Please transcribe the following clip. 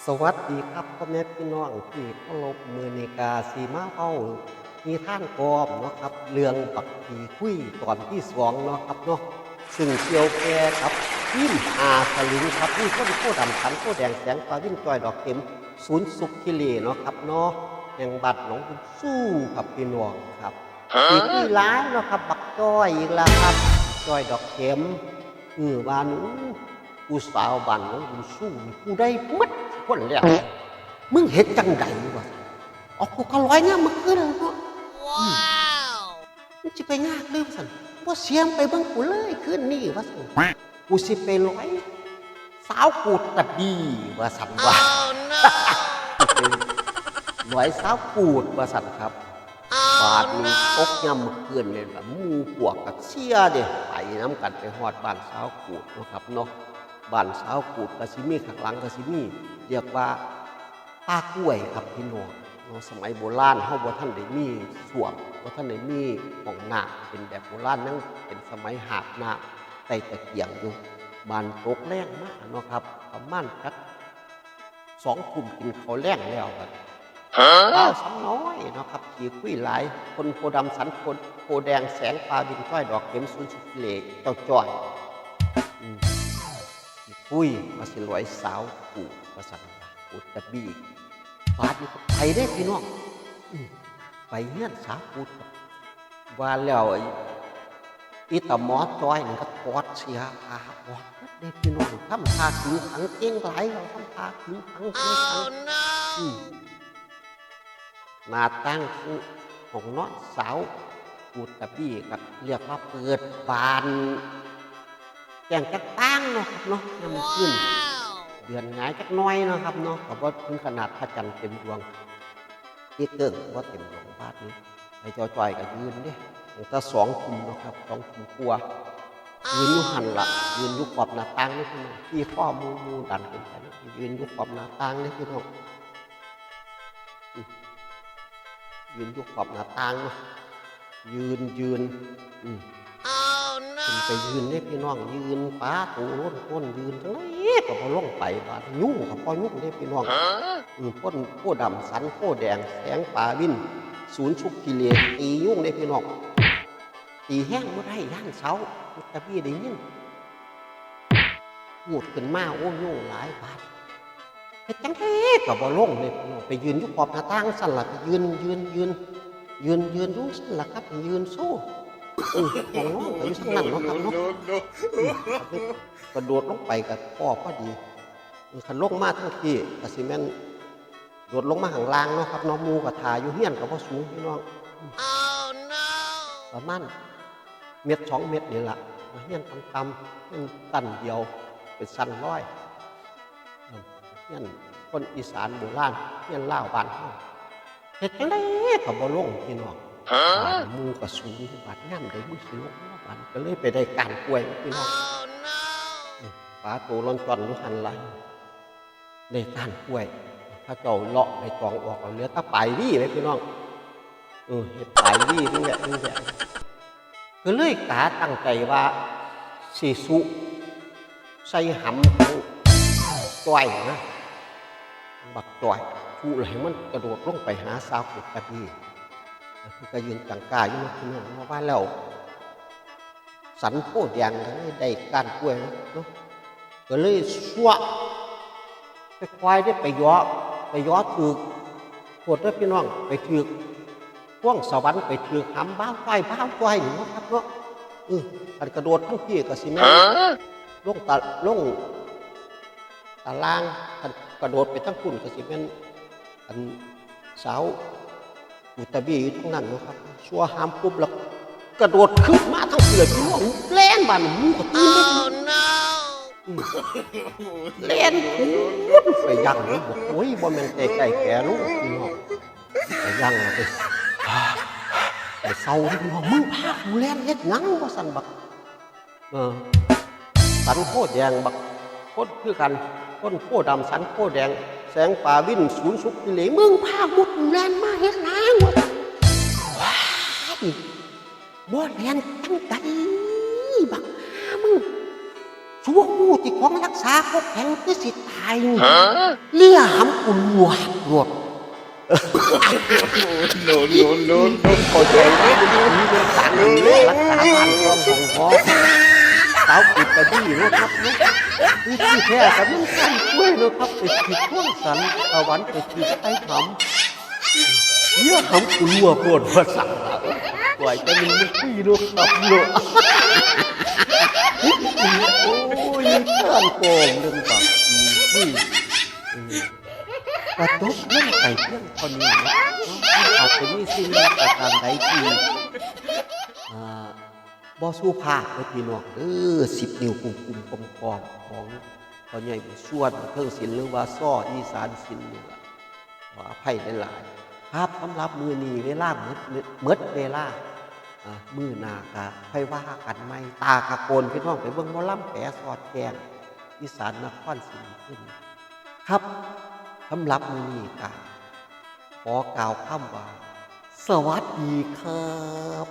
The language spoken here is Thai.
สวัสดีครับพ่อแม่พี่น้องที่เคารพมือนีกาสีมาเป้ามีท่านกอมเนาะครับเรื่องปักผีคุยตอนที่สองเนาะครับเนาะซึ่งเกี่ยวแก่ครับพิมสลิงครับนี่คนโคดำขันโคแดงแสงปลาวิ่งจอยดอกเข็มศูนย์สุขกิเลเนาะครับเนาะแห่งบัดหนองบุญสู้ครับพี่น้องครับผีคุยร้ายเนาะครับบักจ้อยอีกแล้วครับจอยดอกเข็มบ้านผู้สาวบ้านหนองบุญสู้ผู้ได้มัดคนแล้วมึงเห็นจังใดวะออกกูก็ร้อยเนี่ยมึงขึ้นแล้วเนาะมึงจะไปยากเรื่องสันว่าเสียมไปเบิ่งกูเลยขึ้นนี่วะสันกูสิไปร้อยสาวกูตะดีวะสันวะร้อยสาวกูดวะสันครับบาดนี้ตกย่ำมึงขึ้นเลยแบบมูปวกกับเสียเด้ไปน้ำกันไปหอดบ้านสาวกูดนะครับเนาะบ้านสาวกูดกะสิมีข้างหลังกะสิมีเรียกว่าป้ากล้วยครับพี่น้องสมัยโบราณเฮาบ่ทันได้มีส้วมบ่ทันได้มีห้องน้ำเป็นแบบโบราณนั่งเป็นสมัยหาบน้ำใต้ตะเกียงอยู่บ้านตกแรงมากเนาะครับประมาณสัก2 ทุ่มกินข้าวแรงแล้วกันดาวซ้ำน้อยเนาะครับขี่คุยหลายคนโพดำสันคนโพแดงแสงปลาบินจ้อยดอกเข็มศูนย์สุขเหลกเจ้าจ้อยคุยมาสิลอยสาวกูประสันกูตะบี้บาดนี่ไปได้พี่น้องไปเฮี้ยนสาวกูว่าแล้วอีตาหมอจ้อยนี่ก็ทอดเสียขาบอดได้พี่น้องทำทาถึงขังเก่งไหลเราทำทาถึงขังเก่งขังหน้าตั้งของน้องสาวกูตะบี้กับเรียกว่าเปิดบานแกงจักตั้งเนาะครับเนาะน้ำขึ้นเดือนหงายจักน้อยเนาะครับเนาะกับว่าถึงขนาดพระจันทร์เต็มดวงที่เกิงว่าเต็มดวงบาทนี้ไอ้จอยกับยืนดิแต่2 ทุ่มเนาะครับ2 ทุ่มกลัวยืนอยู่หันละยืนอยู่ขอบหน้าต่างนี่พี่น้องที่ข้อมูดันเป็นไปยืนอยู่ขอบหน้าต่างนี่พี่น้องยืนอยู่ขอบหน้าต่างเนาะยืนไปยืนเนี่ยพี่น้องยืนป้าตูร่นก้นยืนทั้งนี้ก็พอลงไปบาดยุ่งกับพอยุ่งเนี่ยพี่น้องก้นโคดำสันโคแดงแสงปลาวินศูนย์ชุกกิเลสตียุ่งเนี่ยพี่น้องตีแห้งไม่ได้ย่านเสาแต่พี่ได้ยินหูดขึ้นมาโอ้ยุ่งหลายบาดเฮ็ดจังแท้กับพอลงเนี่ยพี่น้องไปยืนอยู่ขอบหน้าต่างสั่นละยืนยุ่งสั่นละครับยืนสู้ของน้องอายุสักนั่นเนาะครับเนาะกระโดดลงไปกับพ่อพอดีขันลงมาทั้งที่กระสิแมนโดดลงมาห่างล่างเนาะครับน้องมูกับทาอยู่เฮี้ยนกับพ่อสูงพี่น้องประมาณ1-2 เมตรนี่แหละมาเฮี้ยนต่ำตันเดียวเป็นสั้นร้อยเฮี้ยนคนอีสานโบราณเฮี้ยนล่าวบ้านเขาเฮ็ดจังได๋กับบ่ลงพี่น้องมูกับสูงที่บัดย่ำได้มุสิลงบัดก็เลยไปได้การป่วยพี่น้องป้าโตร้อนจอนอยู่หันไหลได้การป่วยพระเจ้าเลาะในกองออกเหลือตะปลายวี่เลยพี่น้องเห็ดปลายวี่นี่แหละก็เลยกาตั้งใจว่าสิสุใส่หำของจ้อยนะบักจ้อยผู้ไหลมันกระโดดลงไปหาสาวกุดตะบี้ก็ยืนจังกายอยู่นะพี่น้องมาว่าแล้วสันโพดแดงได้การกล้วยเนาะก็เลยชั่วไปควายได้ไปย้อถือโคตรด้วยพี่น้องไปถือพ่วงสวรรค์ไปถือหำบ้าไฟหนูครับเนาะอันกระโดดทั้งพี่กับสิแม่ลงตาล่างกระโดดไปทั้งคุณกับสิแม่อันสาวอุตบีอยู่ทั้งนั้นนะครับชัวหามปุ๊บแล้วกระโดดขึ้นมาทั้งเสือพี่น้องแล่นบันมูก็ตื่นเล่นไปยังเลยบอกโอ้ยบอลแมนเตะไก่แก่ลูกพี่น้องไปยังไปเศร้าพี่น้องมึงพากูเล่นเฮ็ดงั้งว่าสันบักสันโคแดงบักโคตรคือกันคนโคดำสันโคแดงแสงป่าวินศูนย์สุขกิเลสมึงพามุดแลนมาเฮ็ดนางวะว้ายบ่แลนตั้งใจบักมึง ชั่วผู้ที่ของรักษาพกแข็งคือสิตายนี่เลี่ยหำกุนหวดหวด no, no, no, no. เข้าใจไหมมีเรื่องการเรื่องรักษาบ้านของของพ่อสาวกิดกระดี่นะครับเนาะนี่ที่แท้กับมันขั้นช่วยนะครับไปขีดข้วงสันตะวันไปขีดไอ้หำเลี่ยหำกุนหวดหวดภาษาปล่อยจะมีมันขี้ลูกครับลูกโอ้ยข้างโกงเรื่องแบบนี่กระตุกเรื่องไก่เรื่องคนนี้นะอาจจะมีสิ่งใดประการใดที่บ่สู้ภาคเลยพี่น้อง10 นิ้วกุมๆกองๆของพ่อใหญ่บุญส่วนเครื่องศิลป์หรือว่าซ้ออีสานศิลป์นี่ล่ะขออภัยหลายๆครับสำหรับมือนี้เวลาหมดเวลามือหน้าก็ค่อยว่ากันใหม่ตากะโกนพี่น้องไปเบิ่งหมอลำแปสอดแกงอีสานนครศรีขึ้นครับสำหรับมือนี้ก็ขอกล่าวคำว่าสวัสดีครับ